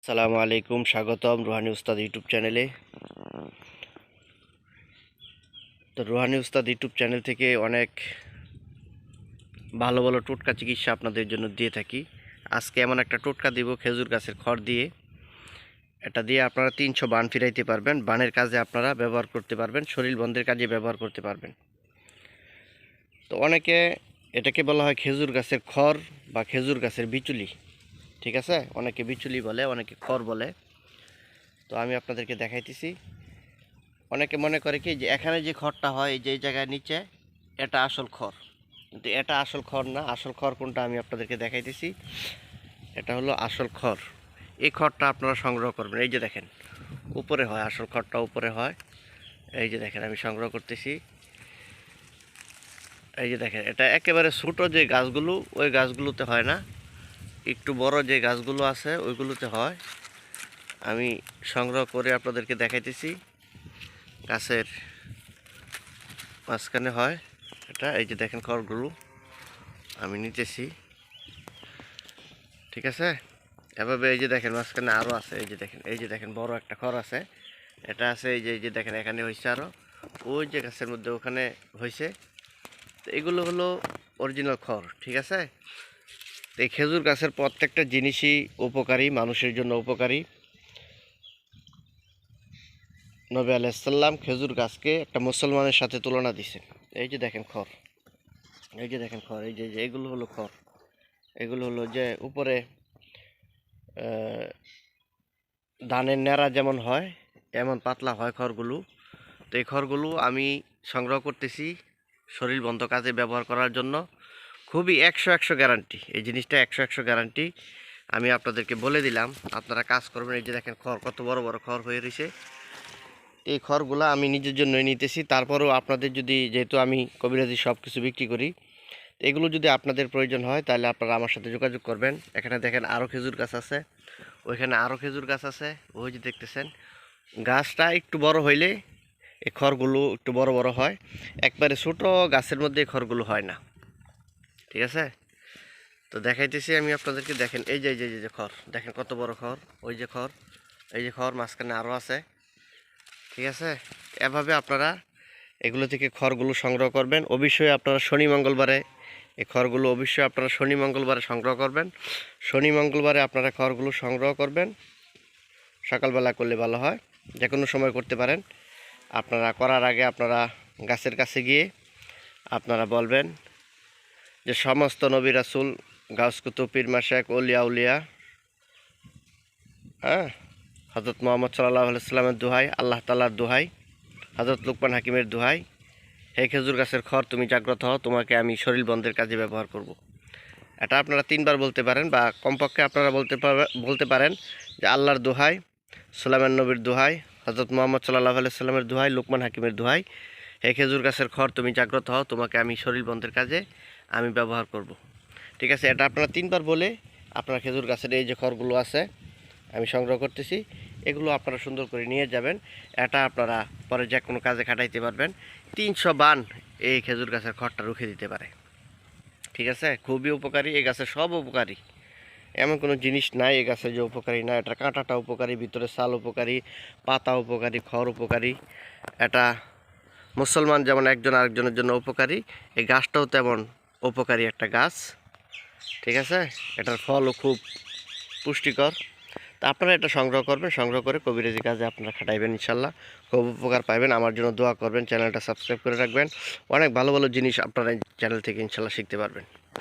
আসসালামু আলাইকুম, স্বাগতম রুহানি উস্তাদ ইউটিউব চ্যানেলে। তো রুহানি উস্তাদ ইউটিউব চ্যানেল থেকে অনেক ভালো ভালো টোটকা চিকিৎসা আপনাদের জন্য দিয়ে থাকি। আজকে এমন একটা টোটকা দিব খেজুর গাছের খড় দিয়ে। এটা দিয়ে আপনারা 300 বান ফিরাইতে পারবেন। বানের কাজে আপনারা ব্যবহার করতে পারবেন, শরীর বন্ধের কাজে ব্যবহার করতে পারবেন। তো অনেকে এটাকে বলা হয় খেজুর গাছের খড় বা খেজুর গাছের বিচুলি, ঠিক আছে? অনেকে বিচুলি বলে, অনেকে খড় বলে। তো আমি আপনাদেরকে দেখাইতেছি। অনেকে মনে করে কি যে এখানে যে খড়টা হয় এই যে এই জায়গায় নিচে, এটা আসল খড়, কিন্তু এটা আসল খড় না। আসল খড় কোনটা আমি আপনাদেরকে দেখাইতেছি। এটা হলো আসল খড়। এই খড়টা আপনারা সংগ্রহ করবেন। এই যে দেখেন উপরে হয়, আসল খড়টা উপরে হয়। এই যে দেখেন আমি সংগ্রহ করতেছি। এই যে দেখেন এটা একেবারে ছোটো যে গাছগুলো, ওই গাছগুলোতে হয় না, একটু বড় যে গাছগুলো আছে ওইগুলোতে হয়। আমি সংগ্রহ করে আপনাদেরকে দেখাইতেছি। গাছের মাঝখানে হয় এটা। এই যে দেখেন খড়গুলো আমি নিতেছি, ঠিক আছে? এভাবে এই যে দেখেন মাঝখানে আরও আছে। এই যে দেখেন, এই যে দেখেন বড় একটা খড় আছে, এটা আছে। এই যে দেখেন এখানে হয়েছে আরও, ওই যে গাছের মধ্যে ওখানে হয়েছে। তো এগুলো হলো অরিজিনাল খড়, ঠিক আছে? তো এই খেজুর গাছের প্রত্যেকটা জিনিসই উপকারী, মানুষের জন্য উপকারী। নবী আলাইহিসসালাম খেজুর গাছকে একটা মুসলমানের সাথে তুলনা দিছেন। এই যে দেখেন খড়, এই যে দেখেন খড়, এই যে এগুলো হলো খড়। এগুলো হলো যে উপরে ধানের ন্যাড়া যেমন হয় এমন পাতলা হয় খড়গুলো। তো এই খড়গুলো আমি সংগ্রহ করতেছি শরীর বন্ধ কাজে ব্যবহার করার জন্য। খুবই 100 গ্যারান্টি, এই জিনিসটা 100 গ্যারান্টি। আমি আপনাদেরকে বলে দিলাম, আপনারা কাজ করবেন। এই যে দেখেন খড় কত বড় বড় খড় হয়ে রয়েছে। এই খড়গুলো আমি নিজের জন্যই নিতেছি। তারপরেও আপনাদের যদি, যেহেতু আমি কবিরাজি সব কিছু বিক্রি করি, তো এগুলো যদি আপনাদের প্রয়োজন হয় তাহলে আপনারা আমার সাথে যোগাযোগ করবেন। এখানে দেখেন আরও খেজুর গাছ আছে, ওইখানে আরও খেজুর গাছ আছে, ওই যে দেখতেছেন। গাছটা একটু বড় হইলে এই খড়গুলো একটু বড় বড় হয়। একবারে ছোট গাছের মধ্যে এই খড়গুলো হয় না, ঠিক আছে? তো দেখাইতেছি আমি আপনাদেরকে। দেখেন এই যে যে খড় দেখেন কত বড় খড়, ওই যে খড়, এই যে খড় মাঝখানে আরও আছে, ঠিক আছে? এভাবে আপনারা এগুলো থেকে খড়গুলো সংগ্রহ করবেন। অবশ্যই আপনারা শনি মঙ্গলবারে এই খড়গুলো অবশ্যই আপনারা শনি মঙ্গলবারে সংগ্রহ করবেন। শনি মঙ্গলবারে আপনারা খড়গুলো সংগ্রহ করবেন। সকালবেলা করলে ভালো হয়, যে কোনো সময় করতে পারেন। আপনারা করার আগে আপনারা গাছের কাছে গিয়ে আপনারা বলবেন যে সমস্ত নবী রাসূল, গাউস কুতুব, পীর মাশায়েখ, ওলিয়া উলিয়া, হ্যাঁ, হযরত মুহাম্মদ সাল্লাল্লাহু আলাইহি ওয়াসাল্লামের দোহাই, আল্লাহ তাআলার দোহাই, হযরত লুকমান হাকিমের দোহাই, হে খেজুর গাছের খড় তুমি জাগ্রত হও, তোমাকে আমি শরীর বন্ধের কাজে ব্যবহার করব। এটা আপনারা 3বার বলতে পারেন, বা কমপক্ষে আপনারা বলতে পারেন যে আল্লাহর দোহাই, সুলাইমান নবীর দোহাই, হযরত মুহাম্মদ সাল্লাল্লাহু আলাইহি ওয়াসাল্লামের দোহাই, লুকমান হাকিমের দোহাই, হে খেজুর গাছের খড় তুমি জাগ্রত হও, তোমাকে আমি শরীর বন্ধের কাজে আমি ব্যবহার করব। ঠিক আছে? এটা আপনারা 3বার বলে আপনারা খেজুর গাছের এই যে খড়গুলো আছে আমি সংগ্রহ করতেছি, এগুলো আপনারা সুন্দর করে নিয়ে যাবেন। এটা আপনারা পরে যে কোনো কাজে খাটাইতে পারবেন। 300 বান এই খেজুর গাছের খড়টা রুখে দিতে পারে, ঠিক আছে? খুবই উপকারী। এই গাছের সব উপকারী, এমন কোনো জিনিস নাই এই গাছের যে উপকারী না। এটা কাঁটাটা উপকারী, ভিতরে ছাল উপকারী, পাতা উপকারী, খড় উপকারী। এটা মুসলমান যেমন একজন আরেকজনের জন্য উপকারী, এই গাছটাও তেমন উপকারী একটা গাছ, ঠিক আছে? এটার ফলও খুব পুষ্টিকর। তা আপনারা এটা সংগ্রহ করবেন, সংগ্রহ করে কবিরাজি কাজে আপনারা খাটাইবেন, ইনশাল্লাহ খুব উপকার পাইবেন। আমার জন্য দোয়া করবেন, চ্যানেলটা সাবস্ক্রাইব করে রাখবেন। অনেক ভালো ভালো জিনিস আপনারা এই চ্যানেল থেকে ইনশাল্লাহ শিখতে পারবেন।